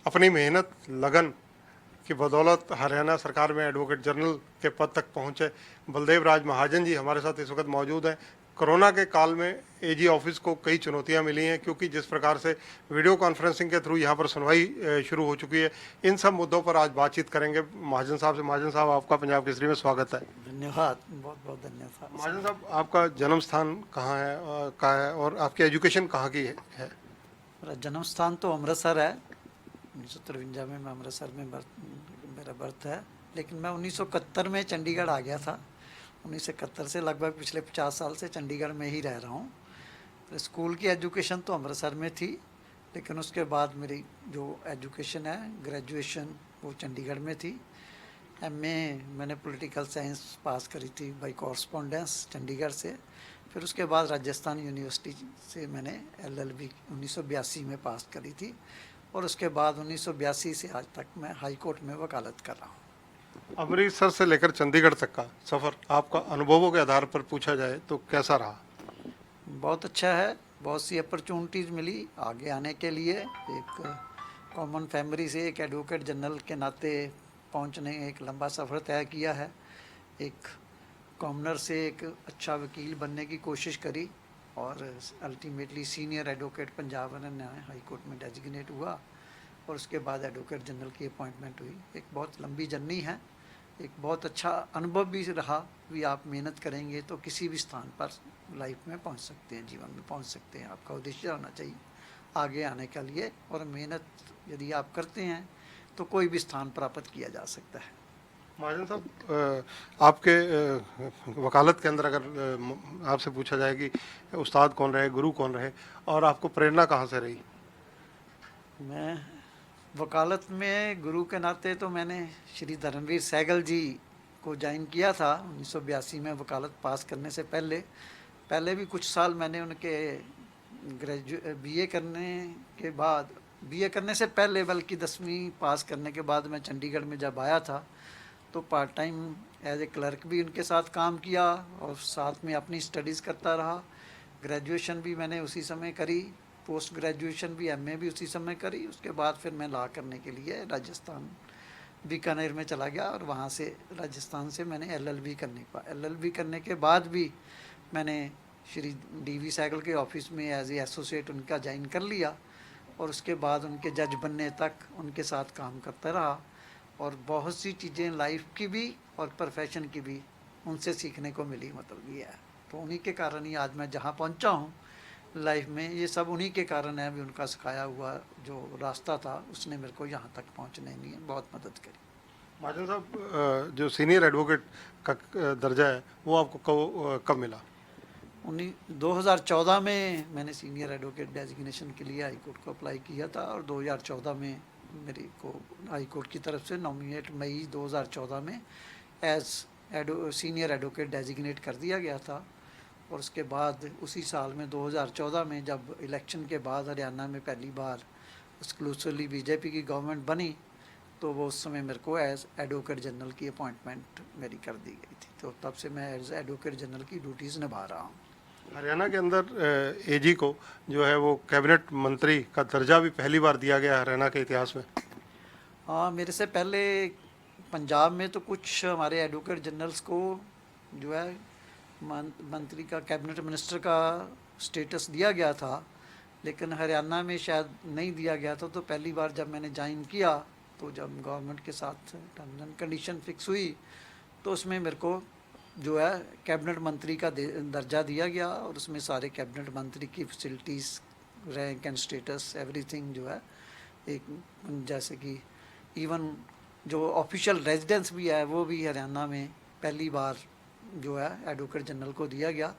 अपनी मेहनत लगन की बदौलत हरियाणा सरकार में एडवोकेट जनरल के पद तक पहुंचे बलदेव राज महाजन जी हमारे साथ इस वक्त मौजूद हैं। कोरोना के काल में एजी ऑफिस को कई चुनौतियां मिली हैं, क्योंकि जिस प्रकार से वीडियो कॉन्फ्रेंसिंग के थ्रू यहां पर सुनवाई शुरू हो चुकी है। इन सब मुद्दों पर आज बातचीत करेंगे महाजन साहब से। महाजन साहब, आपका पंजाब केसरी में स्वागत है। धन्यवाद, बहुत बहुत धन्यवाद महाजन सर। साहब, आपका जन्म स्थान कहाँ है, कहाँ है, और आपकी एजुकेशन कहाँ की है? मेरा जन्म स्थान तो अमृतसर है। 1953 में मैं अमृतसर में मेरा बर्थ है, लेकिन मैं 1971 में चंडीगढ़ आ गया था। 1971 से लगभग पिछले 50 साल से चंडीगढ़ में ही रह रहा हूँ। तो स्कूल की एजुकेशन तो अमृतसर में थी, लेकिन उसके बाद मेरी जो एजुकेशन है, ग्रेजुएशन, वो चंडीगढ़ में थी। एमए मैंने पॉलिटिकल साइंस पास करी थी बाय कॉरस्पॉन्डेंस चंडीगढ़ से। फिर उसके बाद राजस्थान यूनिवर्सिटी से मैंने एलएलबी 1982 में पास करी थी, और उसके बाद 1982 से आज तक मैं हाई कोर्ट में वकालत कर रहा हूँ। अमृतसर से लेकर चंडीगढ़ तक का सफ़र आपका अनुभवों के आधार पर पूछा जाए तो कैसा रहा? बहुत अच्छा है। बहुत सी अपॉर्चुनिटीज़ मिली आगे आने के लिए। एक कॉमन फैमिली से एक एडवोकेट जनरल के नाते पहुंचने एक लंबा सफ़र तय किया है। एक कॉमनर से एक अच्छा वकील बनने की कोशिश करी, और ultimately senior advocate Punjab Haryana high court में डेजिग्नेट हुआ, और उसके बाद एडवोकेट जनरल की अपॉइंटमेंट हुई। एक बहुत लंबी जर्नी है, एक बहुत अच्छा अनुभव भी रहा। भी आप मेहनत करेंगे तो किसी भी स्थान पर लाइफ में पहुंच सकते हैं, जीवन में पहुंच सकते हैं। आपका उद्देश्य होना चाहिए आगे आने के लिए, और मेहनत यदि आप करते हैं तो कोई भी स्थान प्राप्त किया जा सकता है। महाजन साहब, आपके वकालत के अंदर अगर आपसे पूछा जाए कि उस्ताद कौन रहे, गुरु कौन रहे, और आपको प्रेरणा कहाँ से रही? मैं वकालत में गुरु के नाते तो मैंने श्री धर्मवीर सहगल जी को ज्वाइन किया था 1982 में। वकालत पास करने से पहले भी कुछ साल मैंने उनके बीए करने के बाद, बीए करने से पहले बल्कि 10वीं पास करने के बाद मैं चंडीगढ़ में जब आया था तो part time as a clerk भी उनके साथ काम किया, और साथ में अपनी स्टडीज़ करता रहा। ग्रेजुएशन भी मैंने उसी समय करी, पोस्ट ग्रेजुएशन भी एमए भी उसी समय करी। उसके बाद फिर मैं लॉ करने के लिए राजस्थान बीकानेर में चला गया, और वहाँ से राजस्थान से मैंने एलएलबी करने के बाद भी मैंने श्री डीवी सहगल के ऑफिस में एज ए एसोसिएट उनका ज्वाइन कर लिया, और उसके बाद उनके जज बनने तक उनके साथ काम करता रहा। और बहुत सी चीज़ें लाइफ की भी और प्रोफेशन की भी उनसे सीखने को मिली, मतलब ये है। तो उन्हीं के कारण ही आज मैं जहाँ पहुँचा हूँ लाइफ में, ये सब उन्हीं के कारण है। भी उनका सिखाया हुआ जो रास्ता था उसने मेरे को यहाँ तक पहुँचने में बहुत मदद करी। महाजन साहब, जो सीनियर एडवोकेट का दर्जा है वो आपको कब मिला? 2014 में मैंने सीनियर एडवोकेट डेजिग्नेशन के लिए हाई कोर्ट को अप्लाई किया था, और 2014 में मेरे को हाई कोर्ट की तरफ से नॉमिनेट मई 2014 में एज सीनियर एडवोकेट डेजिग्नेट कर दिया गया था। और उसके बाद उसी साल में 2014 में जब इलेक्शन के बाद हरियाणा में पहली बार एक्सक्लूसिवली बीजेपी की गवर्नमेंट बनी, तो वो उस समय मेरे को एज एडवोकेट जनरल की अपॉइंटमेंट मेरी कर दी गई थी। तो तब से मैं एज एडवोकेट जनरल की ड्यूटीज़ निभा रहा हूँ। हरियाणा के अंदर एजी को जो है वो कैबिनेट मंत्री का दर्जा भी पहली बार दिया गया हरियाणा के इतिहास में। हाँ, मेरे से पहले पंजाब में तो कुछ हमारे एडवोकेट जनरल्स को जो है मंत्री का, कैबिनेट मिनिस्टर का स्टेटस दिया गया था, लेकिन हरियाणा में शायद नहीं दिया गया था। तो पहली बार जब मैंने ज्वाइन किया, तो जब गवर्नमेंट के साथ टर्म्स एंड कंडीशन फिक्स हुई, तो उसमें मेरे को जो है कैबिनेट मंत्री का दर्जा दिया गया, और उसमें सारे कैबिनेट मंत्री की facilities, rank and status, everything जो है एक, जैसे कि इवन जो ऑफिशियल रेजिडेंस भी है वो भी हरियाणा में पहली बार जो है एडवोकेट जनरल को दिया गया।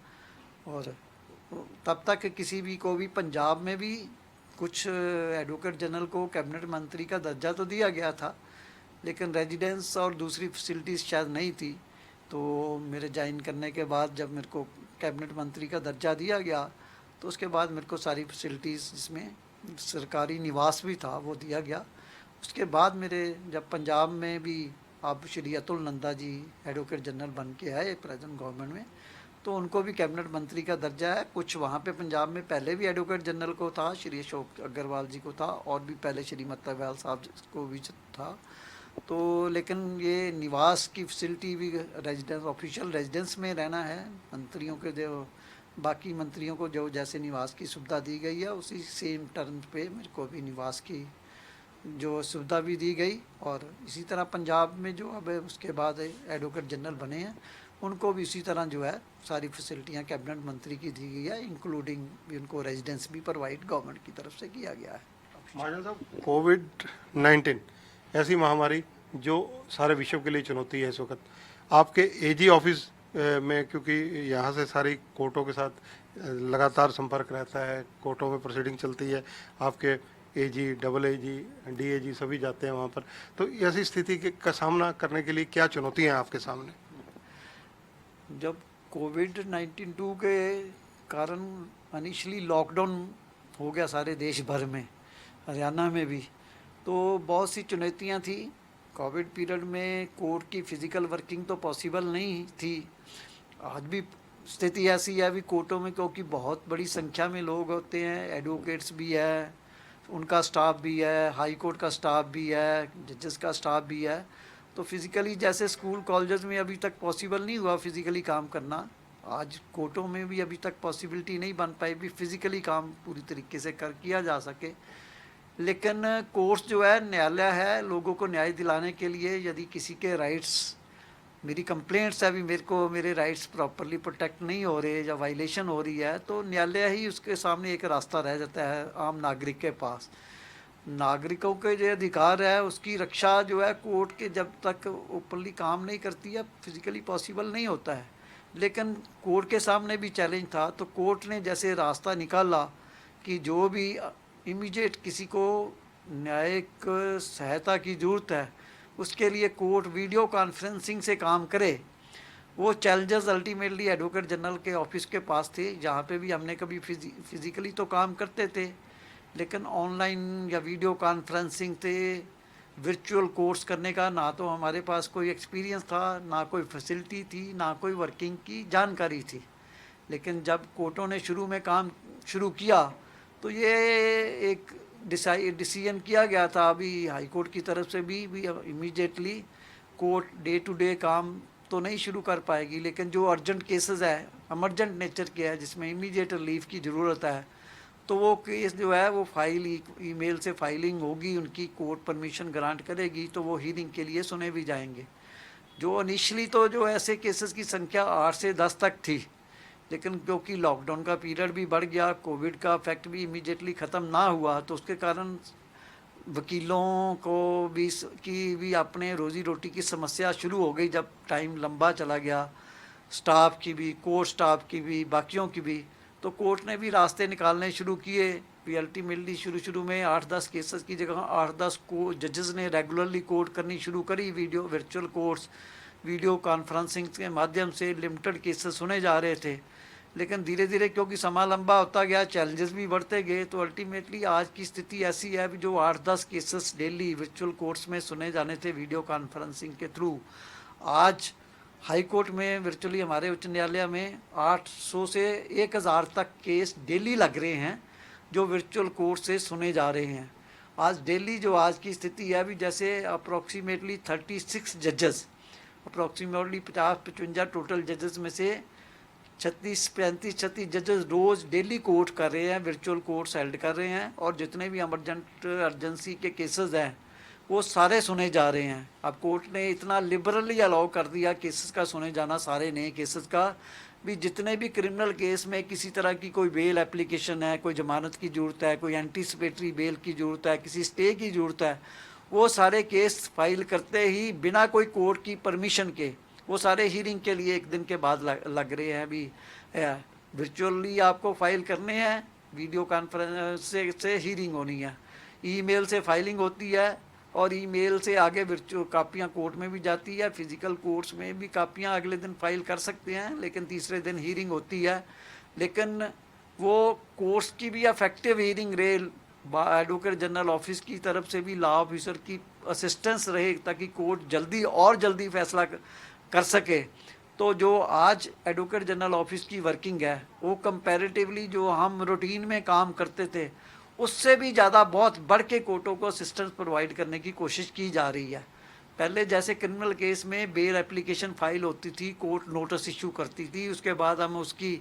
और तब तक किसी भी को भी पंजाब में भी कुछ एडवोकेट जनरल को कैबिनेट मंत्री का दर्जा तो दिया गया था, लेकिन रेजिडेंस और दूसरी फैसिलिटीज़ शायद नहीं थी। तो मेरे ज्वाइन करने के बाद जब मेरे को कैबिनेट मंत्री का दर्जा दिया गया, तो उसके बाद मेरे को सारी फैसिलिटीज़, जिसमें सरकारी निवास भी था, वो दिया गया। उसके बाद मेरे जब पंजाब में भी अब श्री अतुल नंदा जी एडवोकेट जनरल बन के आए प्रेजेंट गवर्नमेंट में, तो उनको भी कैबिनेट मंत्री का दर्जा है। कुछ वहाँ पे पंजाब में पहले भी एडवोकेट जनरल को था, श्री अशोक अग्रवाल जी को था, और भी पहले श्री मत्तावेल साहब को भी था। तो लेकिन ये निवास की फैसिलिटी भी रेजिडेंस, ऑफिशियल रेजिडेंस में रहना है मंत्रियों के, जो बाकी मंत्रियों को जो जैसे निवास की सुविधा दी गई है उसी सेम टर्म पे मेरे को भी निवास की जो सुविधा भी दी गई। और इसी तरह पंजाब में जो अब उसके बाद एडवोकेट जनरल बने हैं उनको भी इसी तरह जो है सारी फैसिलिटियां कैबिनेट मंत्री की दी गई है, इंक्लूडिंग उनको रेजिडेंस भी प्रोवाइड गवर्नमेंट की तरफ से किया गया है। महाजन साहब, कोविड-19 ऐसी महामारी जो सारे विश्व के लिए चुनौती है इस वक्त, आपके एजी ऑफिस में, क्योंकि यहाँ से सारी कोर्टों के साथ लगातार संपर्क रहता है, कोर्टों में प्रोसीडिंग चलती है, आपके एजी, डबल एजी, डीएजी सभी जाते हैं वहाँ पर, तो ऐसी स्थिति का सामना करने के लिए क्या चुनौतियाँ हैं आपके सामने? जब कोविड-19 के कारण इनिशियली लॉकडाउन हो गया सारे देश भर में, हरियाणा में भी, तो बहुत सी चुनौतियां थी। कोविड पीरियड में कोर्ट की फ़िज़िकल वर्किंग तो पॉसिबल नहीं थी। आज भी स्थिति ऐसी है अभी कोर्टों में, क्योंकि बहुत बड़ी संख्या में लोग होते हैं, एडवोकेट्स भी है, उनका स्टाफ भी है, हाई कोर्ट का स्टाफ भी है, जजेस का स्टाफ भी है। तो फिज़िकली जैसे स्कूल कॉलेजेस में अभी तक पॉसिबल नहीं हुआ फिज़िकली काम करना, आज कोर्टों में भी अभी तक पॉसिबिलिटी नहीं बन पाई भी फिज़िकली काम पूरी तरीके से किया जा सके। लेकिन कोर्ट जो है न्यायालय है, लोगों को न्याय दिलाने के लिए यदि किसी के राइट्स, मेरी कंप्लेंट्स है अभी मेरे को मेरे राइट्स प्रॉपरली प्रोटेक्ट नहीं हो रहे या वायलेशन हो रही है, तो न्यायालय ही उसके सामने एक रास्ता रह जाता है आम नागरिक के पास। नागरिकों के जो अधिकार है उसकी रक्षा जो है कोर्ट के जब तक ओपनली काम नहीं करती है फिज़िकली पॉसिबल नहीं होता है। लेकिन कोर्ट के सामने भी चैलेंज था, तो कोर्ट ने जैसे रास्ता निकाला कि जो भी इमीडिएट किसी को न्यायिक सहायता की ज़रूरत है उसके लिए कोर्ट वीडियो कॉन्फ्रेंसिंग से काम करे। वो चैलेंजेस अल्टीमेटली एडवोकेट जनरल के ऑफिस के पास थे, जहाँ पे भी हमने कभी फिज़िकली तो काम करते थे, लेकिन ऑनलाइन या वीडियो कॉन्फ्रेंसिंग से वर्चुअल कोर्स करने का ना तो हमारे पास कोई एक्सपीरियंस था, ना कोई फैसिलिटी थी, ना कोई वर्किंग की जानकारी थी। लेकिन जब कोर्टों ने शुरू में काम शुरू किया तो ये एक डिसीजन किया गया था अभी हाई कोर्ट की तरफ से भी immediately court day to day काम तो नहीं शुरू कर पाएगी, लेकिन जो अर्जेंट केसेस है, इमरजेंट नेचर के है, जिसमें इमीडिएट रिलीफ की ज़रूरत है, तो वो केस जो है वो फाइल ईमेल से फाइलिंग होगी, उनकी कोर्ट परमिशन ग्रांट करेगी तो वो हियरिंग के लिए सुने भी जाएंगे। जो इनिशियली तो जो ऐसे केसेस की संख्या 8 से 10 तक थी, लेकिन क्योंकि लॉकडाउन का पीरियड भी बढ़ गया, कोविड का इफेक्ट भी इमीडिएटली ख़त्म ना हुआ, तो उसके कारण वकीलों को भी अपने रोज़ी रोटी की समस्या शुरू हो गई। जब टाइम लंबा चला गया, स्टाफ की भी, कोर्ट स्टाफ की भी, बाकियों की भी, तो कोर्ट ने भी रास्ते निकालने शुरू किए। भी अल्टीमेटली शुरू में 8-10 केसेस की जगह 8-10 को जजेस ने रेगुलरली कोर्ट करनी शुरू करी, video virtual courts, video conferencing के माध्यम से लिमिटेड केसेस सुने जा रहे थे। लेकिन धीरे धीरे क्योंकि समय लंबा होता गया, चैलेंजेस भी बढ़ते गए, तो अल्टीमेटली आज की स्थिति ऐसी है जो 8-10 केसेस डेली वर्चुअल कोर्ट्स में सुने जाने थे वीडियो कॉन्फ्रेंसिंग के थ्रू, आज हाई कोर्ट में वर्चुअली हमारे उच्च न्यायालय में 800 से 1000 तक केस डेली लग रहे हैं जो वर्चुअल कोर्ट से सुने जा रहे हैं। आज डेली जो आज की स्थिति है अभी, जैसे अप्रॉक्सीमेटली 36 जजेस, अप्रॉक्सीमेटली 50-55 टोटल जजेस में से 36 जजेस रोज़ डेली कोर्ट कर रहे हैं, वर्चुअल कोर्ट्स हेल्ड कर रहे हैं, और जितने भी अर्जेंसी के केसेस हैं वो सारे सुने जा रहे हैं। अब कोर्ट ने इतना लिबरली अलाउ कर दिया केसेस का सुने जाना, सारे नए केसेस का भी, जितने भी क्रिमिनल केस में किसी तरह की कोई बेल एप्लीकेशन है, कोई जमानत की ज़रूरत है, कोई एंटीसिपेटरी बेल की ज़रूरत है, किसी स्टे की ज़रूरत है, वो सारे केस फाइल करते ही बिना कोई कोर्ट की परमिशन के वो सारे हियरिंग के लिए 1 दिन के बाद लग रहे हैं। अभी वर्चुअली आपको फाइल करने हैं, वीडियो कॉन्फ्रेंस से हियरिंग होनी है, ईमेल से फाइलिंग होती है, और ईमेल से आगे वर्चुअल कापियाँ कोर्ट में भी जाती है, फिज़िकल कोर्ट्स में भी कापियाँ अगले दिन फाइल कर सकते हैं, लेकिन तीसरे दिन हियरिंग होती है। लेकिन वो कोर्ट्स की भी अफेक्टिव हियरिंग रहे, एडवोकेट जनरल ऑफिस की तरफ से भी लॉ ऑफिसर की असिस्टेंस रहे, ताकि कोर्ट जल्दी और जल्दी फैसला कर सके। तो जो आज एडवोकेट जनरल ऑफिस की वर्किंग है वो कंपैरेटिवली जो हम रूटीन में काम करते थे उससे भी ज़्यादा बहुत बढ़ के कोर्टों को असिस्टेंस प्रोवाइड करने की कोशिश की जा रही है। पहले जैसे क्रिमिनल केस में बेल एप्लीकेशन फाइल होती थी, कोर्ट नोटिस इशू करती थी, उसके बाद हम उसकी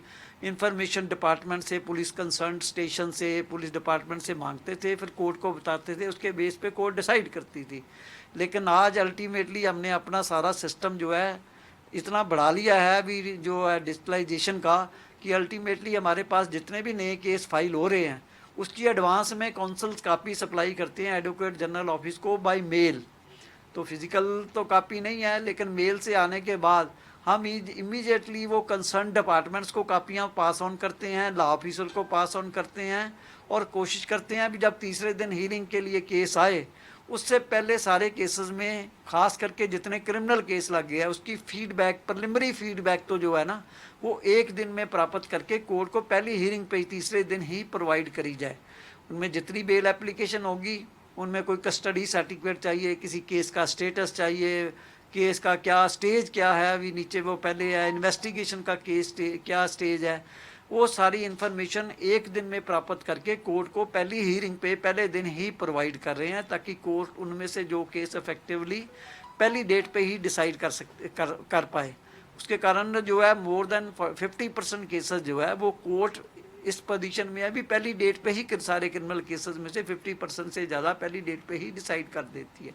इंफॉर्मेशन डिपार्टमेंट से, पुलिस कंसर्न स्टेशन से, पुलिस डिपार्टमेंट से मांगते थे, फिर कोर्ट को बताते थे, उसके बेस पे कोर्ट डिसाइड करती थी। लेकिन आज अल्टीमेटली हमने अपना सारा सिस्टम जो है इतना बढ़ा लिया है अभी जो है डिजिटलाइजेशन का, कि अल्टीमेटली हमारे पास जितने भी नए केस फाइल हो रहे हैं उसकी एडवांस में कौंसल्स कापी सप्लाई करते हैं एडवोकेट जनरल ऑफिस को बाय मेल। तो फिज़िकल तो कापी नहीं है, लेकिन मेल से आने के बाद हम इमीडिएटली वो कंसर्न डिपार्टमेंट्स को कापियाँ पास ऑन करते हैं, लॉ ऑफिसर को पास ऑन करते हैं, और कोशिश करते हैं भी जब तीसरे दिन हीयरिंग के लिए केस आए उससे पहले सारे केसेस में, खास करके जितने क्रिमिनल केस लग गया उसकी फीडबैक, प्रिलिमिनरी फीडबैक तो जो है ना वो एक दिन में प्राप्त करके कोर्ट को पहली हीयरिंग पे तीसरे दिन ही प्रोवाइड करी जाए। उनमें जितनी बेल एप्लीकेशन होगी उनमें कोई कस्टडी सर्टिफिकेट चाहिए, किसी केस का स्टेटस चाहिए, केस का क्या स्टेज क्या है, अभी नीचे वो पहले है इन्वेस्टिगेशन का केस क्या स्टेज है, वो सारी इन्फॉर्मेशन एक दिन में प्राप्त करके कोर्ट को पहली हीयरिंग पे पहले दिन ही प्रोवाइड कर रहे हैं, ताकि कोर्ट उनमें से जो केस इफेक्टिवली पहली डेट पे ही डिसाइड कर पाए। उसके कारण जो है मोर देन 50% केसेस जो है वो कोर्ट इस पोजीशन में अभी पहली डेट पे ही सारे क्रिमिनल केसेस में से 50% से ज़्यादा पहली डेट पे ही डिसाइड कर देती है।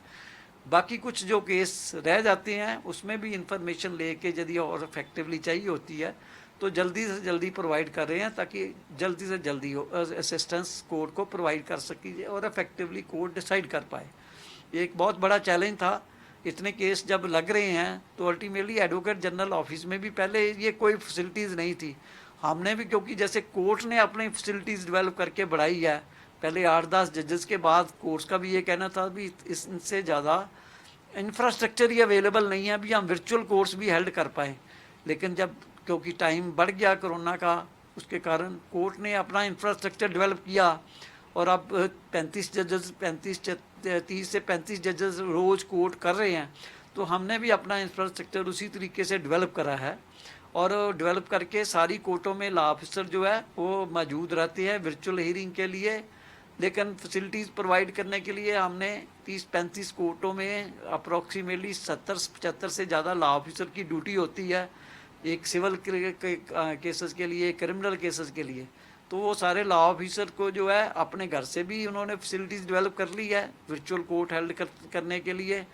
बाकी कुछ जो केस रह जाते हैं उसमें भी इंफॉर्मेशन लेके यदि और इफेक्टिवली चाहिए होती है तो जल्दी से जल्दी प्रोवाइड कर रहे हैं, ताकि जल्दी से जल्दी असिस्टेंस कोर्ट को प्रोवाइड कर सकी और इफेक्टिवली कोर्ट डिसाइड कर पाए। एक बहुत बड़ा चैलेंज था, इतने केस जब लग रहे हैं तो अल्टीमेटली एडवोकेट जनरल ऑफिस में भी पहले ये कोई फैसिलिटीज़ नहीं थी। हमने भी, क्योंकि जैसे कोर्ट ने अपनी फैसिलिटीज़ डेवलप करके बढ़ाई है, पहले 8-10 जजेस के बाद कोर्ट्स का भी ये कहना था भी इससे ज़्यादा इंफ्रास्ट्रक्चर ही अवेलेबल नहीं है अभी हम वर्चुअल कोर्स भी हेल्ड कर पाएँ। लेकिन जब क्योंकि टाइम बढ़ गया कोरोना का, उसके कारण कोर्ट ने अपना इंफ्रास्ट्रक्चर डेवलप किया और अब 35 जजेस 30 से 35 जजेस रोज़ कोर्ट कर रहे हैं। तो हमने भी अपना इंफ्रास्ट्रक्चर उसी तरीके से डेवलप करा है और डेवलप करके सारी कोर्टों में लॉ ऑफिसर जो है वो मौजूद रहते हैं वर्चुअल हीयरिंग के लिए। लेकिन फैसिलिटीज़ प्रोवाइड करने के लिए हमने 30-35 कोर्टों में अप्रॉक्सीमेटली 70-75 से ज़्यादा लॉ ऑफिसर की ड्यूटी होती है, एक सिविल केसेस के लिए, क्रिमिनल केसेस के लिए। तो वो सारे लॉ ऑफिसर को जो है अपने घर से भी उन्होंने फैसिलिटीज़ डेवलप कर ली है वर्चुअल कोर्ट हेल्ड करने के लिए।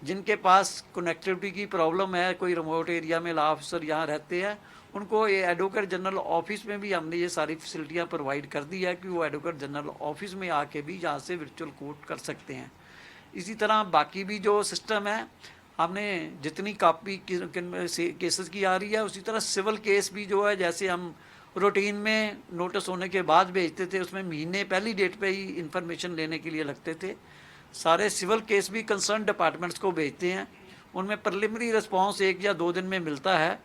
जिनके पास कनेक्टिविटी की प्रॉब्लम है, कोई रिमोट एरिया में लॉ ऑफिसर यहाँ रहते हैं, उनको ये एडवोकेट जनरल ऑफिस में भी हमने ये सारी फैसिलिटियाँ प्रोवाइड कर दी है कि वो एडवोकेट जनरल ऑफिस में आके भी यहाँ से वर्चुअल कोर्ट कर सकते हैं। इसी तरह बाकी भी जो सिस्टम है, हमने जितनी कापी केसेस की आ रही है उसी तरह सिविल केस भी जो है, जैसे हम रूटीन में नोटिस होने के बाद भेजते थे उसमें महीने पहली डेट पे ही इंफॉर्मेशन लेने के लिए लगते थे, सारे सिविल केस भी कंसर्न डिपार्टमेंट्स को भेजते हैं। उनमें प्रिलिमिनरी रिस्पांस 1 या 2 दिन में मिलता है।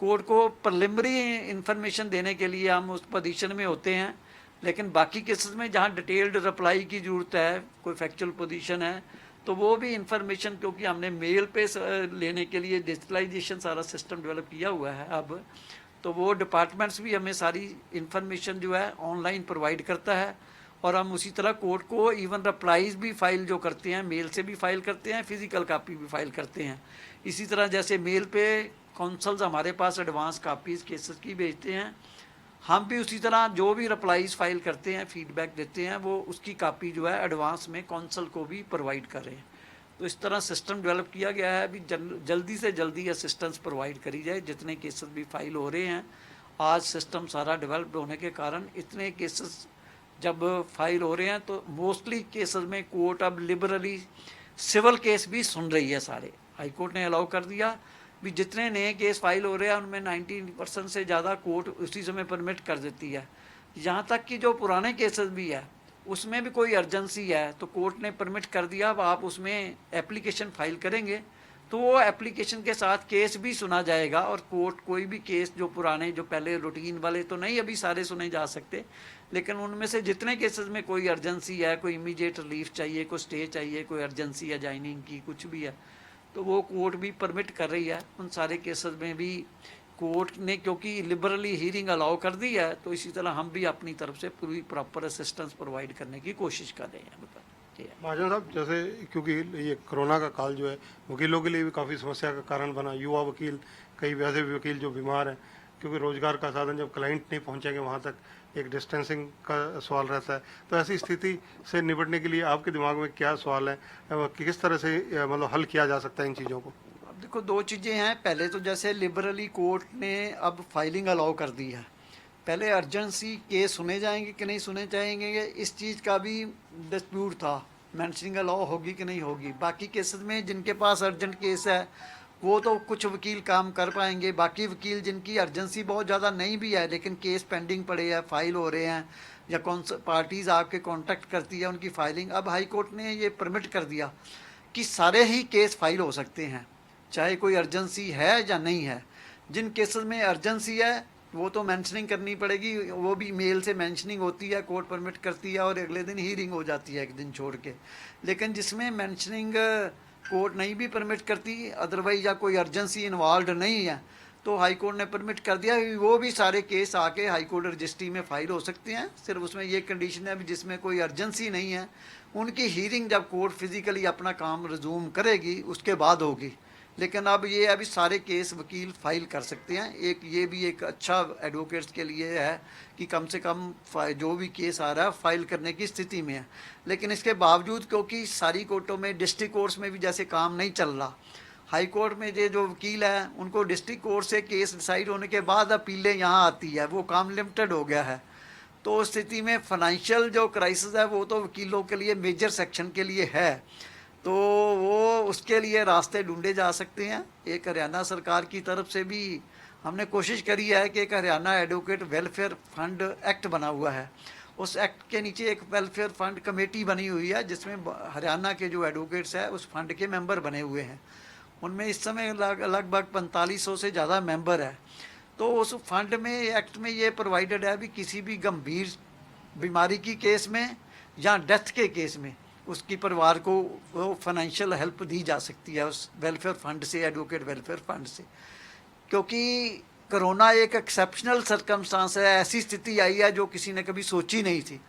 कोर्ट को प्रिलिमिनरी इंफॉर्मेशन देने के लिए हम उस पोजीशन में होते हैं, लेकिन बाकी केसेस में जहाँ डिटेल्ड रिप्लाई की ज़रूरत है, कोई फैक्चुअल पोजीशन है, तो वो भी इंफॉर्मेशन, क्योंकि हमने मेल पे लेने के लिए डिजिटलाइजेशन सारा सिस्टम डेवलप किया हुआ है अब, तो वो डिपार्टमेंट्स भी हमें सारी इंफॉर्मेशन जो है ऑनलाइन प्रोवाइड करता है। और हम उसी तरह कोर्ट को इवन रिप्लाईज़ भी फाइल जो करते हैं, मेल से भी फाइल करते हैं, फिज़िकल कापी भी फाइल करते हैं। इसी तरह जैसे मेल पे कौंसल्स हमारे पास एडवांस कापीज़ केसेस की भेजते हैं, हम भी उसी तरह जो भी रिप्लाईज़ फाइल करते हैं, फीडबैक देते हैं, वो उसकी कापी जो है एडवांस में कौंसल को भी प्रोवाइड कर रहे हैं। तो इस तरह सिस्टम डेवलप किया गया है अभी जल्दी से जल्दी असिस्टेंस प्रोवाइड करी जाए। जितने केसेस भी फाइल हो रहे हैं, आज सिस्टम सारा डेवलप्ड होने के कारण इतने केसेस जब फाइल हो रहे हैं तो मोस्टली केसेस में कोर्ट अब लिबरली सिविल केस भी सुन रही है सारे। हाई कोर्ट ने अलाउ कर दिया भी जितने नए केस फाइल हो रहे हैं उनमें 90% से ज़्यादा कोर्ट उसी समय परमिट कर देती है। यहाँ तक कि जो पुराने केसेस भी है उसमें भी कोई अर्जेंसी है तो कोर्ट ने परमिट कर दिया, अब आप उसमें एप्लीकेशन फाइल करेंगे तो वो एप्लीकेशन के साथ केस भी सुना जाएगा। और कोर्ट कोई भी केस जो पुराने, जो पहले रूटीन वाले तो नहीं अभी सारे सुने जा सकते, लेकिन उनमें से जितने केसेस में कोई अर्जेंसी है, कोई इमीडिएट रिलीफ चाहिए, कोई स्टे चाहिए, कोई अर्जेंसी है ज्वाइनिंग की, कुछ भी है, तो वो कोर्ट भी परमिट कर रही है। उन सारे केसेस में भी कोर्ट ने क्योंकि लिबरली हीयरिंग अलाउ कर दी है, तो इसी तरह हम भी अपनी तरफ से पूरी प्रॉपर असिस्टेंस प्रोवाइड करने की कोशिश कर रहे हैं। महाजन साहब, जैसे क्योंकि ये कोरोना का काल जो है वकीलों के लिए भी काफ़ी समस्या का कारण बना, युवा वकील, कई वैसे भी वकील जो बीमार हैं, क्योंकि रोजगार का साधन जब क्लाइंट नहीं पहुंचेंगे वहां तक, एक डिस्टेंसिंग का सवाल रहता है। तो ऐसी स्थिति से निपटने के लिए आपके दिमाग में क्या सवाल है कि किस तरह से मतलब हल किया जा सकता है इन चीज़ों को? अब देखो, दो चीज़ें हैं। पहले तो जैसे लिबरली कोर्ट ने अब फाइलिंग अलाउ कर दी है। पहले अर्जेंसी केस सुने जाएंगे कि नहीं सुने जाएंगे, इस चीज़ का भी डिस्प्यूट था, मेंशनिंग अलाउ होगी कि नहीं होगी। बाकी केसेस में जिनके पास अर्जेंट केस है वो तो कुछ वकील काम कर पाएंगे, बाकी वकील जिनकी अर्जेंसी बहुत ज़्यादा नहीं भी है लेकिन केस पेंडिंग पड़े हैं, फाइल हो रहे हैं, या कौन सा पार्टीज़ आपके कांटेक्ट करती है उनकी फाइलिंग, अब हाई कोर्ट ने ये परमिट कर दिया कि सारे ही केस फाइल हो सकते हैं, चाहे कोई अर्जेंसी है या नहीं है। जिन केसेस में अर्जेंसी है वो तो मेंशनिंग करनी पड़ेगी, वो भी मेल से मेंशनिंग होती है, कोर्ट परमिट करती है और अगले दिन हीयरिंग हो जाती है एक दिन छोड़ के। लेकिन जिसमें मेंशनिंग कोर्ट नहीं भी परमिट करती, अदरवाइज या कोई अर्जेंसी इन्वॉल्व नहीं है, तो हाई कोर्ट ने परमिट कर दिया वो भी सारे केस आके हाई कोर्ट रजिस्ट्री में फाइल हो सकते हैं। सिर्फ उसमें ये कंडीशन है भी जिसमें कोई अर्जेंसी नहीं है उनकी हीयरिंग जब कोर्ट फिजिकली अपना काम रिज्यूम करेगी उसके बाद होगी। लेकिन अब ये अभी सारे केस वकील फाइल कर सकते हैं। एक ये भी एक अच्छा एडवोकेट्स के लिए है कि कम से कम जो भी केस आ रहा है फाइल करने की स्थिति में है। लेकिन इसके बावजूद क्योंकि सारी कोर्टों में, डिस्ट्रिक्ट कोर्ट्स में भी जैसे काम नहीं चल रहा, हाई कोर्ट में जो वकील है उनको डिस्ट्रिक्ट कोर्ट से केस डिसाइड होने के बाद अपीलें यहाँ आती है, वो काम लिमिटेड हो गया है। तो उस स्थिति में फाइनेंशियल जो क्राइसिस है वो तो वकीलों के लिए मेजर सेक्शन के लिए है, तो वो उसके लिए रास्ते ढूंढे जा सकते हैं। एक हरियाणा सरकार की तरफ से भी हमने कोशिश करी है कि एक Haryana advocate welfare fund act बना हुआ है, उस एक्ट के नीचे एक वेलफेयर फंड कमेटी बनी हुई है जिसमें हरियाणा के जो एडवोकेट्स हैं उस फंड के मेंबर बने हुए हैं। उनमें इस समय लगभग 4500 से ज़्यादा मेंबर है। तो उस फंड में, एक्ट में ये प्रोवाइडेड है भी किसी भी गंभीर बीमारी की केस में या डेथ के केस में उसकी परिवार को वो फाइनेंशियल हेल्प दी जा सकती है उस वेलफेयर फंड से, एडवोकेट वेलफेयर फंड से। क्योंकि कोरोना एक एक्सेप्शनल सर्कमस्टांस है, ऐसी स्थिति आई है जो किसी ने कभी सोची नहीं थी।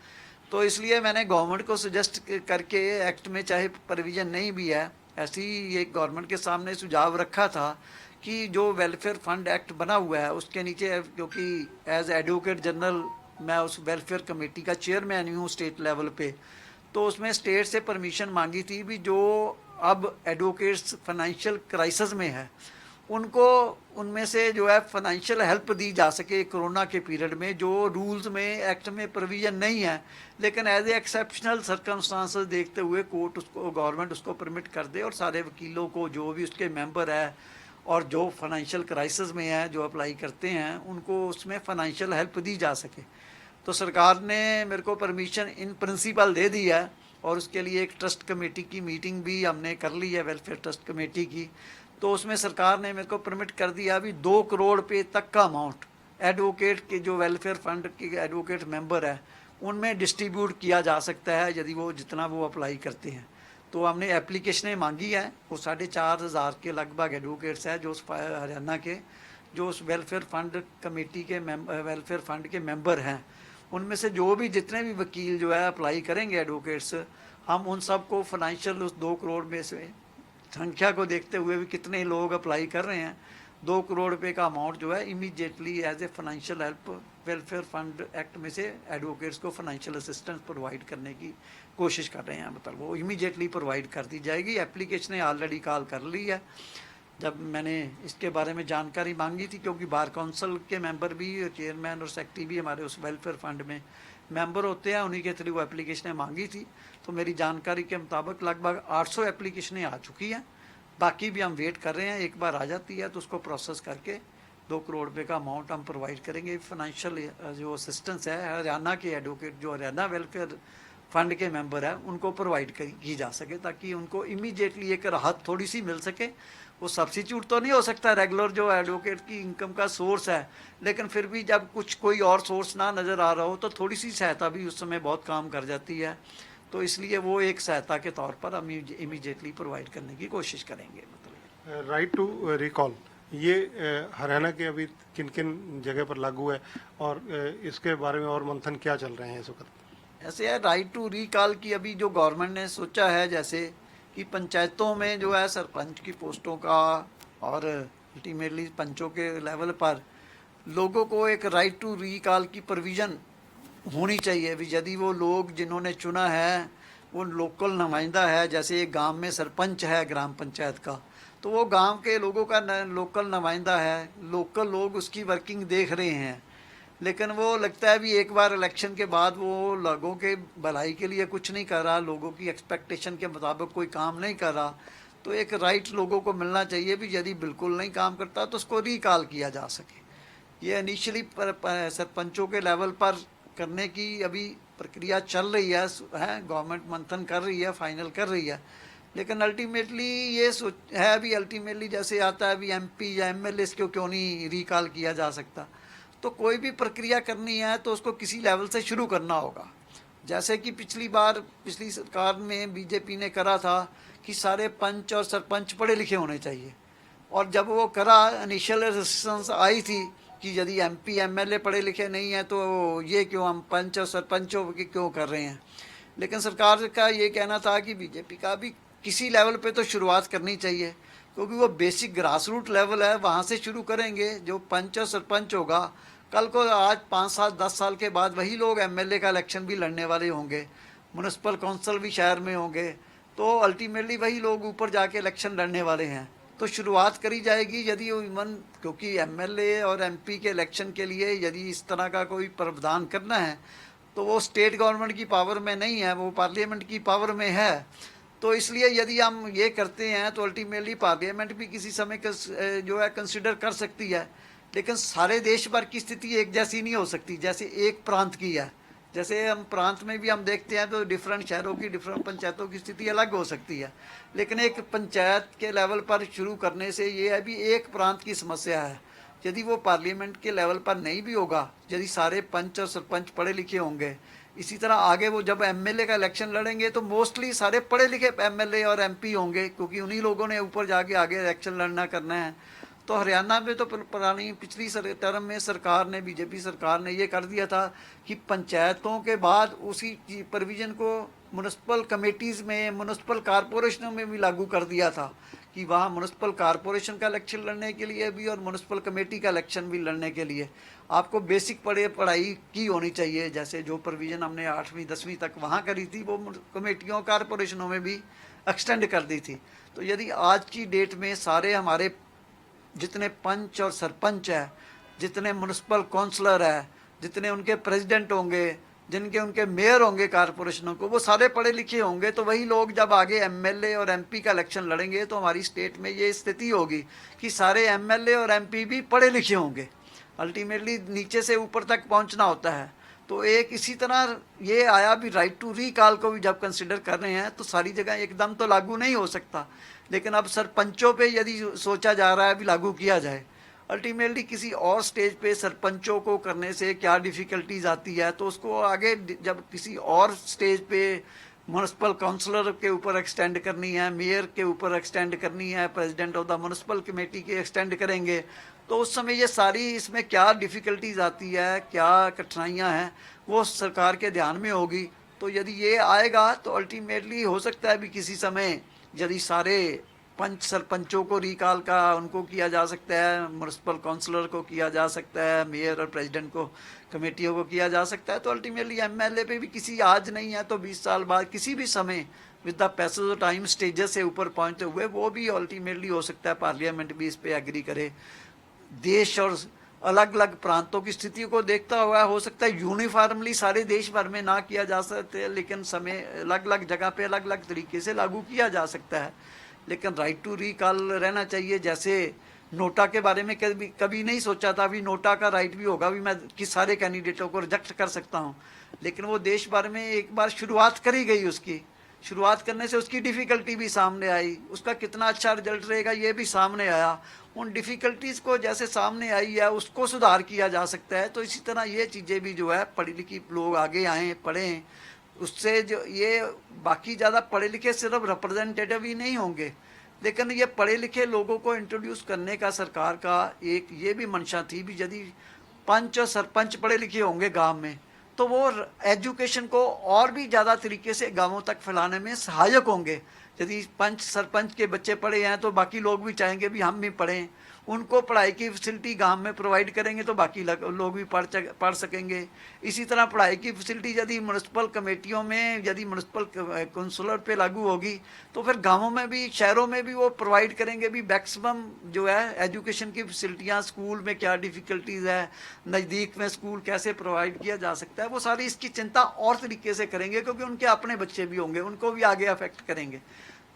तो इसलिए मैंने गवर्नमेंट को सजेस्ट करके एक्ट में चाहे प्रोविज़न नहीं भी है, ऐसी ये गवर्नमेंट के सामने सुझाव रखा था कि जो वेलफेयर फंड एक्ट बना हुआ है उसके नीचे, क्योंकि एज एडवोकेट जनरल मैं उस वेलफेयर कमेटी का चेयरमैन हूँ स्टेट लेवल पे, तो उसमें स्टेट से परमिशन मांगी थी भी जो अब एडवोकेट्स फाइनेंशियल क्राइसिस में है उनको उनमें से जो है फाइनेंशियल हेल्प दी जा सके कोरोना के पीरियड में, जो रूल्स में, एक्ट में प्रोविज़न नहीं है, लेकिन एज ए एक्सेप्शनल सर्कमस्टांसेस देखते हुए कोर्ट उसको, गवर्नमेंट उसको परमिट कर दे और सारे वकीलों को जो भी उसके मेंबर है और जो फाइनेंशियल क्राइसिस में है जो अप्लाई करते हैं उनको उसमें फाइनेंशियल हेल्प दी जा सके। तो सरकार ने मेरे को परमिशन इन प्रिंसिपल दे दी है और उसके लिए एक ट्रस्ट कमेटी की मीटिंग भी हमने कर ली है, वेलफेयर ट्रस्ट कमेटी की। तो उसमें सरकार ने मेरे को परमिट कर दिया अभी 2 करोड़ रुपये तक का अमाउंट एडवोकेट के, जो वेलफेयर फंड के एडवोकेट मेंबर है उनमें डिस्ट्रीब्यूट किया जा सकता है यदि वो जितना वो अप्लाई करते हैं। तो हमने एप्लीकेशनें मांगी हैं, वो 4500 के लगभग एडवोकेट्स हैं जो हरियाणा के जो उस वेलफेयर फंड कमेटी के वेलफेयर फंड के मेंबर हैं। उनमें से जो भी जितने भी वकील जो है अप्लाई करेंगे एडवोकेट्स, हम उन सबको फाइनेंशियल उस 2 करोड़ में से संख्या को देखते हुए भी कितने लोग अप्लाई कर रहे हैं, 2 करोड़ रुपए का अमाउंट जो है immediately as a financial help welfare fund act में से एडवोकेट्स को फाइनेंशियल असिस्टेंस प्रोवाइड करने की कोशिश कर रहे हैं। मतलब वो इमीडिएटली प्रोवाइड कर दी जाएगी। एप्लीकेशनें ऑलरेडी कॉल कर ली है। जब मैंने इसके बारे में जानकारी मांगी थी, क्योंकि बार काउंसिल के मेंबर भी, चेयरमैन और सेक्रेटरी भी हमारे उस वेलफेयर फंड में मेंबर होते हैं, उन्हीं के थ्रू वो एप्लीकेशनें मांगी थी, तो मेरी जानकारी के मुताबिक लगभग 800 एप्लीकेशनें आ चुकी हैं। बाकी भी हम वेट कर रहे हैं, एक बार आ जाती है तो उसको प्रोसेस करके 2 करोड़ रुपये का अमाउंट हम प्रोवाइड करेंगे। फाइनेंशियल जो असिस्टेंस है हरियाणा के एडवोकेट जो हरियाणा वेलफेयर फंड के मेंबर हैं उनको प्रोवाइड की जा सके, ताकि उनको इमीडिएटली एक राहत थोड़ी सी मिल सके। वो सब्सिट्यूट तो नहीं हो सकता रेगुलर जो एडवोकेट की इनकम का सोर्स है, लेकिन फिर भी जब कुछ कोई और सोर्स ना नज़र आ रहा हो तो थोड़ी सी सहायता भी उस समय बहुत काम कर जाती है। तो इसलिए वो एक सहायता के तौर पर हम इमीडिएटली प्रोवाइड करने की कोशिश करेंगे। मतलब राइट टू रिकॉल ये हरियाणा के अभी किन किन जगह पर लागू है और इसके बारे में और मंथन क्या चल रहे हैं इस वक्त? ऐसे है, राइट टू रिकॉल की अभी जो गवर्नमेंट ने सोचा है, जैसे कि पंचायतों में जो है सरपंच की पोस्टों का और अल्टीमेटली पंचों के लेवल पर लोगों को एक राइट टू रिकॉल की प्रोविज़न होनी चाहिए भी। यदि वो लोग जिन्होंने चुना है वो लोकल नुमाइंदा है, जैसे एक गांव में सरपंच है ग्राम पंचायत का, तो वो गांव के लोगों का लोकल नुमाइंदा है, लोकल लोग उसकी वर्किंग देख रहे हैं। लेकिन वो लगता है भी एक बार इलेक्शन के बाद वो लोगों के भलाई के लिए कुछ नहीं कर रहा, लोगों की एक्सपेक्टेशन के मुताबिक कोई काम नहीं कर रहा। तो एक राइट लोगों को मिलना चाहिए भी यदि बिल्कुल नहीं काम करता तो उसको रिकॉल किया जा सके। ये इनिशियली सरपंचों के लेवल पर करने की अभी प्रक्रिया चल रही है गवर्नमेंट मंथन कर रही है, फाइनल कर रही है। लेकिन अल्टीमेटली ये सोच है अभी, अल्टीमेटली जैसे आता है अभी एमपी या एमएलए को क्यों नहीं रिकॉल किया जा सकता। तो कोई भी प्रक्रिया करनी है तो उसको किसी लेवल से शुरू करना होगा। जैसे कि पिछली सरकार में बीजेपी ने करा था कि सारे पंच और सरपंच पढ़े लिखे होने चाहिए, और जब वो करा इनिशियल रेजिस्टेंस आई थी कि यदि एमपी एमएलए पढ़े लिखे नहीं हैं तो ये क्यों हम पंच और सरपंचों के क्यों कर रहे हैं। लेकिन सरकार का ये कहना था कि बीजेपी का भी किसी लेवल पे तो शुरुआत करनी चाहिए, क्योंकि वो बेसिक ग्रास रूट लेवल है, वहाँ से शुरू करेंगे। जो पंच और सरपंच होगा कल को आज 5-7-10 साल के बाद वही लोग एमएलए का इलेक्शन भी लड़ने वाले होंगे, म्यूनसिपल काउंसिल भी शहर में होंगे, तो अल्टीमेटली वही लोग ऊपर जाके इलेक्शन लड़ने वाले हैं। तो शुरुआत करी जाएगी यदि इवन, क्योंकि एमएलए और एमपी के इलेक्शन के लिए यदि इस तरह का कोई प्रावधान करना है तो वो स्टेट गवर्नमेंट की पावर में नहीं है, वो पार्लियामेंट की पावर में है। तो इसलिए यदि हम ये करते हैं तो अल्टीमेटली पार्लियामेंट भी किसी समय जो है कंसिडर कर सकती है। लेकिन सारे देश भर की स्थिति एक जैसी नहीं हो सकती, जैसे एक प्रांत की है। जैसे हम प्रांत में भी हम देखते हैं तो डिफरेंट शहरों की डिफरेंट पंचायतों की स्थिति अलग हो सकती है। लेकिन एक पंचायत के लेवल पर शुरू करने से ये है भी एक प्रांत की समस्या है। यदि वो पार्लियामेंट के लेवल पर नहीं भी होगा, यदि सारे पंच और सरपंच पढ़े लिखे होंगे, इसी तरह आगे वो जब एमएलए का इलेक्शन लड़ेंगे तो मोस्टली सारे पढ़े लिखे एमएलए और एमपी होंगे, क्योंकि उन्हीं लोगों ने ऊपर जाके आगे इलेक्शन लड़ना करना है। तो हरियाणा में तो पुरानी पिछली टर्म में सरकार ने, बीजेपी सरकार ने ये कर दिया था कि पंचायतों के बाद उसी प्रोविज़न को म्यूनसिपल कमेटीज़ में, म्यूनसिपल कॉरपोरेशनों में भी लागू कर दिया था कि वहाँ म्यूनसिपल कॉरपोरेशन का इलेक्शन लड़ने के लिए भी और म्यूनसिपल कमेटी का इलेक्शन भी लड़ने के लिए आपको बेसिक पढ़ाई की होनी चाहिए। जैसे जो प्रोविज़न हमने 8वीं-10वीं तक वहाँ करी थी वो कमेटियों कॉरपोरेशनों में भी एक्सटेंड कर दी थी। तो यदि आज की डेट में सारे हमारे जितने पंच और सरपंच है, जितने म्यूनसिपल काउंसलर है, जितने उनके प्रेसिडेंट होंगे, जिनके उनके मेयर होंगे कॉरपोरेशनों को, वो सारे पढ़े लिखे होंगे, तो वही लोग जब आगे एमएलए और एमपी का इलेक्शन लड़ेंगे तो हमारी स्टेट में ये स्थिति होगी कि सारे एमएलए और एमपी भी पढ़े लिखे होंगे। अल्टीमेटली नीचे से ऊपर तक पहुंचना होता है। तो एक इसी तरह ये आया भी राइट टू रिकॉल को भी जब कंसिडर कर रहे हैं तो सारी जगह एकदम तो लागू नहीं हो सकता, लेकिन अब सरपंचों पे यदि सोचा जा रहा है भी लागू किया जाए। अल्टीमेटली किसी और स्टेज पे सरपंचों को करने से क्या डिफ़िकल्टीज आती है, तो उसको आगे जब किसी और स्टेज पे म्यूनसिपल काउंसलर के ऊपर एक्सटेंड करनी है, मेयर के ऊपर एक्सटेंड करनी है, president of the municipal committee के एक्सटेंड करेंगे, तो उस समय ये सारी इसमें क्या डिफ़िकल्टीज आती है, क्या कठिनाइयाँ हैं, वो सरकार के ध्यान में होगी। तो यदि ये आएगा तो अल्टीमेटली हो सकता है भी किसी समय यदि सारे पंच सरपंचों को रिकॉल का उनको किया जा सकता है, म्यूनसिपल काउंसलर को किया जा सकता है, मेयर और प्रेसिडेंट को, कमेटियों को किया जा सकता है, तो अल्टीमेटली एमएलए पे भी किसी आज नहीं है तो 20 साल बाद किसी भी समय with the passage of time stages से ऊपर पहुंचते हुए वो भी अल्टीमेटली हो सकता है पार्लियामेंट भी इस पे एग्री करे। देश और अलग अलग प्रांतों की स्थितियों को देखता हुआ हो सकता है यूनिफॉर्मली सारे देश भर में ना किया जा सकते, लेकिन समय अलग अलग जगह पे अलग अलग तरीके से लागू किया जा सकता है। लेकिन राइट टू रिकॉल रहना चाहिए। जैसे नोटा के बारे में कभी नहीं सोचा था भी नोटा का राइट भी होगा भी मैं कि सारे कैंडिडेटों को रिजेक्ट कर सकता हूँ, लेकिन वो देश भर में एक बार शुरुआत करी गई, उसकी शुरुआत करने से उसकी डिफ़िकल्टी भी सामने आई, उसका कितना अच्छा रिजल्ट रहेगा ये भी सामने आया। उन डिफ़िकल्टीज़ को जैसे सामने आई है उसको सुधार किया जा सकता है। तो इसी तरह ये चीज़ें भी जो है पढ़ी लिखी लोग आगे आएँ, पढ़ें, उससे जो ये बाकी ज़्यादा पढ़े लिखे सिर्फ रिप्रेजेंटेटिव ही नहीं होंगे, लेकिन ये पढ़े लिखे लोगों को इंट्रोड्यूस करने का सरकार का एक ये भी मंशा थी भी यदि पंच और सरपंच पढ़े लिखे होंगे गांव में तो वो एजुकेशन को और भी ज़्यादा तरीके से गांवों तक फैलाने में सहायक होंगे। यदि पंच सरपंच के बच्चे पढ़े हैं तो बाकी लोग भी चाहेंगे भी हम भी पढ़ें, उनको पढ़ाई की फैसिलिटी गांव में प्रोवाइड करेंगे तो बाकी लोग भी पढ़ सकेंगे। इसी तरह पढ़ाई की फैसिलिटी यदि म्यूनसिपल कमेटियों में यदि म्यूनसिपल काउंसलर पे लागू होगी तो फिर गांवों में भी शहरों में भी वो प्रोवाइड करेंगे भी मैक्सिमम जो है एजुकेशन की फैसिलिटियाँ, स्कूल में क्या डिफ़िकल्टीज़ है, नज़दीक में स्कूल कैसे प्रोवाइड किया जा सकता है, वो सारी इसकी चिंता और तरीके से करेंगे क्योंकि उनके अपने बच्चे भी होंगे, उनको भी आगे अफेक्ट करेंगे।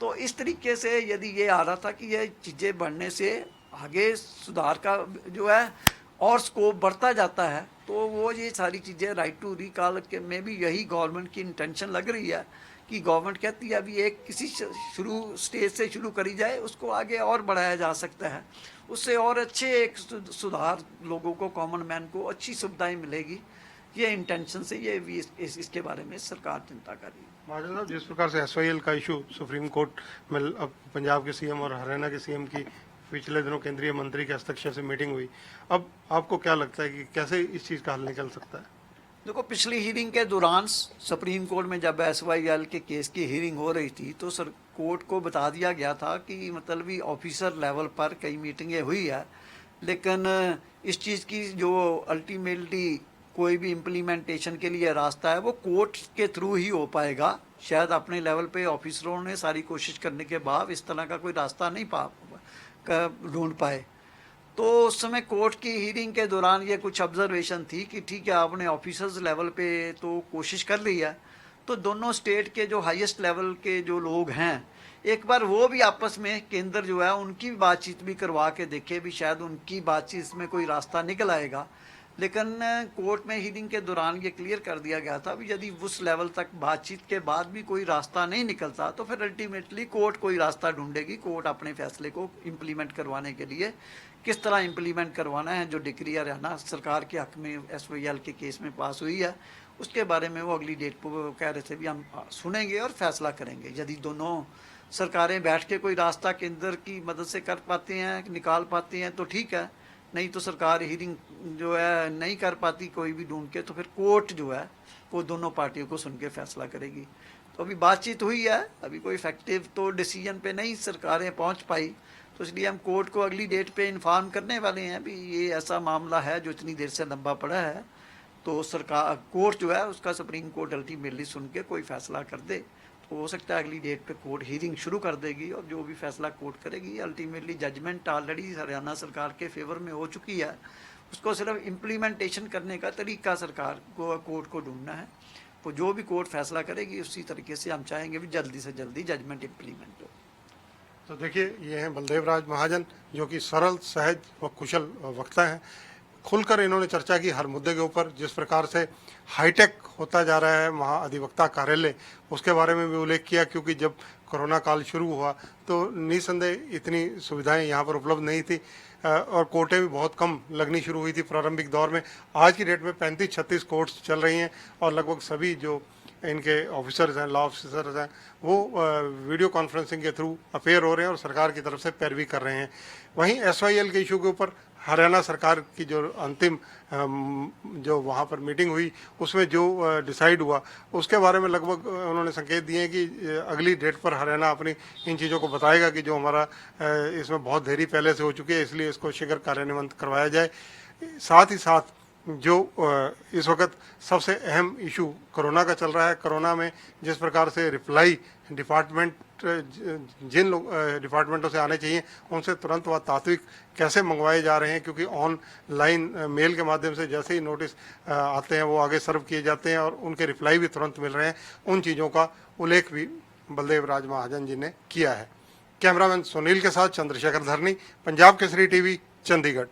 तो इस तरीके से यदि ये आ रहा था कि ये चीज़ें बढ़ने से आगे सुधार का जो है और स्कोप बढ़ता जाता है, तो वो ये सारी चीज़ें राइट टू रिकॉल के में भी यही गवर्नमेंट की इंटेंशन लग रही है कि गवर्नमेंट कहती है अभी एक किसी शुरू स्टेज से शुरू करी जाए, उसको आगे और बढ़ाया जा सकता है, उससे और अच्छे एक सुधार लोगों को, कॉमन मैन को अच्छी सुविधाएं मिलेगी। ये इंटेंशन से ये भी इसके बारे में सरकार चिंता कर रही है। महाजन साहब, जिस प्रकार से SYL का इशू सुप्रीम कोर्ट में अब पंजाब के CM और हरियाणा के CM की पिछले दिनों केंद्रीय मंत्री के हस्तक्षेप से मीटिंग हुई, अब आपको क्या लगता है कि कैसे इस चीज़ का हल निकल सकता है? देखो, पिछली हीयरिंग के दौरान सुप्रीम कोर्ट में जब SYL के केस की हीयरिंग हो रही थी तो सर कोर्ट को बता दिया गया था कि मतलब भी ऑफिसर लेवल पर कई मीटिंगें हुई है, लेकिन इस चीज़ की जो अल्टीमेटली कोई भी इम्प्लीमेंटेशन के लिए रास्ता है वो कोर्ट के थ्रू ही हो पाएगा। शायद अपने लेवल पे ऑफिसरों ने सारी कोशिश करने के बाद इस तरह का कोई रास्ता नहीं ढूंढ पाए। तो उस समय कोर्ट की हीयरिंग के दौरान ये कुछ ऑब्जर्वेशन थी कि ठीक है, आपने ऑफिसर्स लेवल पे तो कोशिश कर ली है, तो दोनों स्टेट के जो हाईएस्ट लेवल के जो लोग हैं एक बार वो भी आपस में केंद्र जो है उनकी बातचीत भी करवा के देखे भी शायद उनकी बातचीत में कोई रास्ता निकल आएगा। लेकिन कोर्ट में हीयरिंग के दौरान ये क्लियर कर दिया गया था भी यदि उस लेवल तक बातचीत के बाद भी कोई रास्ता नहीं निकलता तो फिर अल्टीमेटली कोर्ट कोई रास्ता ढूंढेगी। कोर्ट अपने फैसले को इम्प्लीमेंट करवाने के लिए किस तरह इम्प्लीमेंट करवाना है, जो डिक्री हरियाणा सरकार के हक में SYL के केस में पास हुई है, उसके बारे में वो अगली डेट पर कह रहे थे भी हम सुनेंगे और फैसला करेंगे। यदि दोनों सरकारें बैठ के कोई रास्ता केंद्र की मदद से कर पाते हैं, निकाल पाते हैं तो ठीक है, नहीं तो सरकार हीयरिंग जो है नहीं कर पाती कोई भी ढूंढ के, तो फिर कोर्ट जो है वो दोनों पार्टियों को सुन के फैसला करेगी। तो अभी बातचीत हुई है, अभी कोई इफेक्टिव तो डिसीजन पे नहीं सरकारें पहुंच पाई, तो इसलिए हम कोर्ट को अगली डेट पे इन्फॉर्म करने वाले हैं भी ये ऐसा मामला है जो इतनी देर से लंबा पड़ा है। तो सरकार कोर्ट जो है उसका सुप्रीम कोर्ट अल्टीमेटली सुन के कोई फैसला कर दे तो हो सकता है अगली डेट पे कोर्ट हीयरिंग शुरू कर देगी और जो भी फैसला कोर्ट करेगी अल्टीमेटली जजमेंट ऑलरेडी हरियाणा सरकार के फेवर में हो चुकी है, उसको सिर्फ इम्प्लीमेंटेशन करने का तरीका सरकार को कोर्ट को ढूंढना है। तो जो भी कोर्ट फैसला करेगी उसी तरीके से हम चाहेंगे भी जल्दी से जल्दी जजमेंट इम्प्लीमेंट हो। तो देखिए, ये हैं बलदेव राज महाजन, जो कि सरल, सहज व कुशल वक्ता हैं। खुलकर इन्होंने चर्चा की हर मुद्दे के ऊपर। जिस प्रकार से हाईटेक होता जा रहा है महाअधिवक्ता कार्यालय, उसके बारे में भी उल्लेख किया, क्योंकि जब कोरोना काल शुरू हुआ तो निसंदेह इतनी सुविधाएं यहाँ पर उपलब्ध नहीं थी और कोर्टें भी बहुत कम लगनी शुरू हुई थी प्रारंभिक दौर में। आज की डेट में 35-36 कोर्ट्स चल रही हैं और लगभग सभी जो इनके ऑफिसर्स हैं, लॉ ऑफिसर्स हैं, वो वीडियो कॉन्फ्रेंसिंग के थ्रू अपेयर हो रहे हैं और सरकार की तरफ से पैरवी कर रहे हैं। वहीं SYL के इशू के ऊपर हरियाणा सरकार की जो अंतिम जो वहाँ पर मीटिंग हुई उसमें जो डिसाइड हुआ उसके बारे में लगभग उन्होंने संकेत दिए कि अगली डेट पर हरियाणा अपनी इन चीज़ों को बताएगा कि जो हमारा इसमें बहुत देरी पहले से हो चुकी है, इसलिए इसको शीघ्र कार्यान्वयन करवाया जाए। साथ ही साथ जो इस वक्त सबसे अहम इशू कोरोना का चल रहा है, कोरोना में जिस प्रकार से रिप्लाई डिपार्टमेंट जिन लोग डिपार्टमेंटों से आने चाहिए उनसे तुरंत व तात्विक कैसे मंगवाए जा रहे हैं, क्योंकि ऑनलाइन मेल के माध्यम से जैसे ही नोटिस आते हैं वो आगे सर्व किए जाते हैं और उनके रिप्लाई भी तुरंत मिल रहे हैं। उन चीज़ों का उल्लेख भी बलदेव राज महाजन जी ने किया है। कैमरामैन सुनील के साथ चंद्रशेखर धरनी, पंजाब केसरी TV, चंडीगढ़।